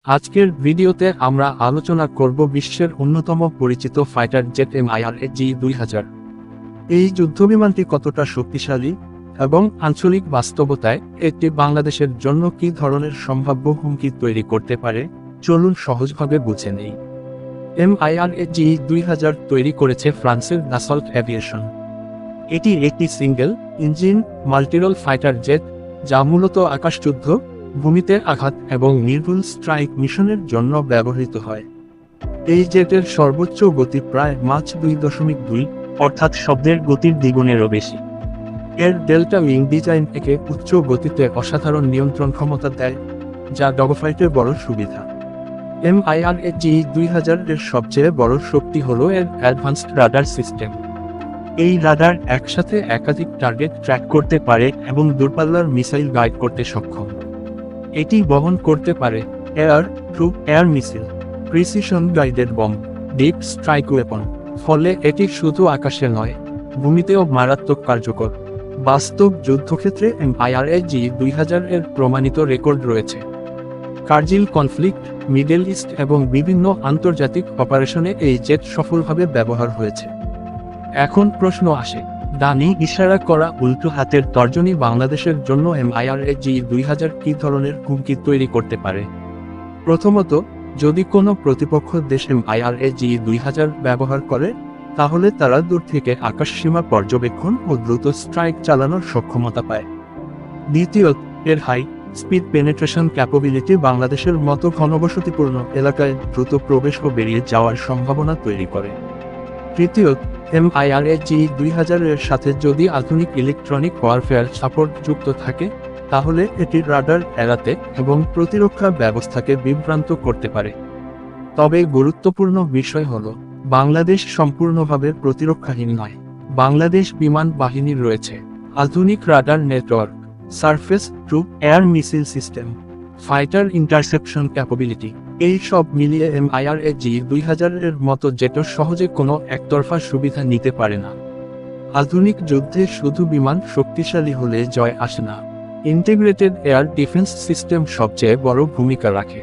আজকের ভিডিওতে আমরা আলোচনা করব বিশ্বের অন্যতম পরিচিত ফাইটার জেট MIRAG-2000। এই যুদ্ধবিমানটি কতটা শক্তিশালী এবং আঞ্চলিক বাস্তবতায় এটি বাংলাদেশের জন্য কী ধরনের সম্ভাব্য হুমকি তৈরি করতে পারে, চলুন সহজভাবে বুঝে নেই। MIRAG-2000 তৈরি করেছে ফ্রান্সের দাসল্ট এভিয়েশন। এটি একটি single engine multirole fighter jet, যা মূলত আকাশযুদ্ধ, ভূমিতে আঘাত এবং নির্ভুল স্ট্রাইক মিশনের জন্য ব্যবহৃত হয়। এই জেটের সর্বোচ্চ গতি প্রায় মাচ 2.2, অর্থাৎ শব্দের গতির দ্বিগুণেরও বেশি। এর ডেল্টা উইং ডিজাইন থেকে উচ্চ গতিতে অসাধারণ নিয়ন্ত্রণ ক্ষমতা দেয়, যা ডগফাইটের বড় সুবিধা। MIRAG-2000 এর সবচেয়ে বড় শক্তি হল এর অ্যাডভান্সড রাডার সিস্টেম। এই রাডার একসাথে একাধিক টার্গেট ট্র্যাক করতে পারে এবং দূরপাল্লার মিসাইল গাইড করতে সক্ষম। এটি বহন করতে পারে air two air missile, precision guided bomb, deep strike weapon. ফলে এটি শুধু আকাশে নয়, ভূমিতেও মারাত্মক কার্যকর। বাস্তব যুদ্ধক্ষেত্রে MIRAG-2000 এর প্রমাণিত রেকর্ড রয়েছে। কার্জিল কনফ্লিক্ট, মিডল ইস্ট এবং বিভিন্ন আন্তর্জাতিক অপারেশনে এই জেট সফলভাবে ব্যবহার হয়েছে। এখন প্রশ্ন আসে, ডানি ইশারা করা উল্টো হাতের তর্জনী বাংলাদেশের জন্য MIRAG-2000 কী ধরনের হুমকি তৈরি করতে পারে? প্রথমত, যদি কোনো প্রতিপক্ষ দেশ MIRAG-2000 ব্যবহার করে, তাহলে তারা দূর থেকে আকাশসীমা পর্যবেক্ষণ ও দ্রুত স্ট্রাইক চালানোর সক্ষমতা পায়। দ্বিতীয়ত, এর হাই স্পিড পেনেট্রেশন ক্যাপাবিলিটি বাংলাদেশের মতো ঘনবসতিপূর্ণ এলাকায় দ্রুত প্রবেশ ও বেরিয়ে যাওয়ার সম্ভাবনা তৈরি করে। তৃতীয়ত, MIRAG-2000 এর সাথে যদি আধুনিক ইলেকট্রনিক ওয়ারফেয়ার সাপোর্ট যুক্ত থাকে, তাহলে এটি রাডার এড়াতে এবং প্রতিরক্ষা ব্যবস্থাকে বিভ্রান্ত করতে পারে। তবে গুরুত্বপূর্ণ বিষয় হল, বাংলাদেশ সম্পূর্ণভাবে প্রতিরক্ষাহীন নয়। বাংলাদেশ বিমান বাহিনীর রয়েছে আধুনিক radar network, surface to air missile system, fighter interception capability. এই সব মিলিয়ে MIRAG-2000 এর মতো জেটও সহজে কোনো একতরফা সুবিধা নিতে পারে না। আধুনিক যুদ্ধে শুধু বিমান শক্তিশালী হলে জয় আসে না, ইন্টিগ্রেটেড এয়ার ডিফেন্স সিস্টেম সবচেয়ে বড় ভূমিকা রাখে।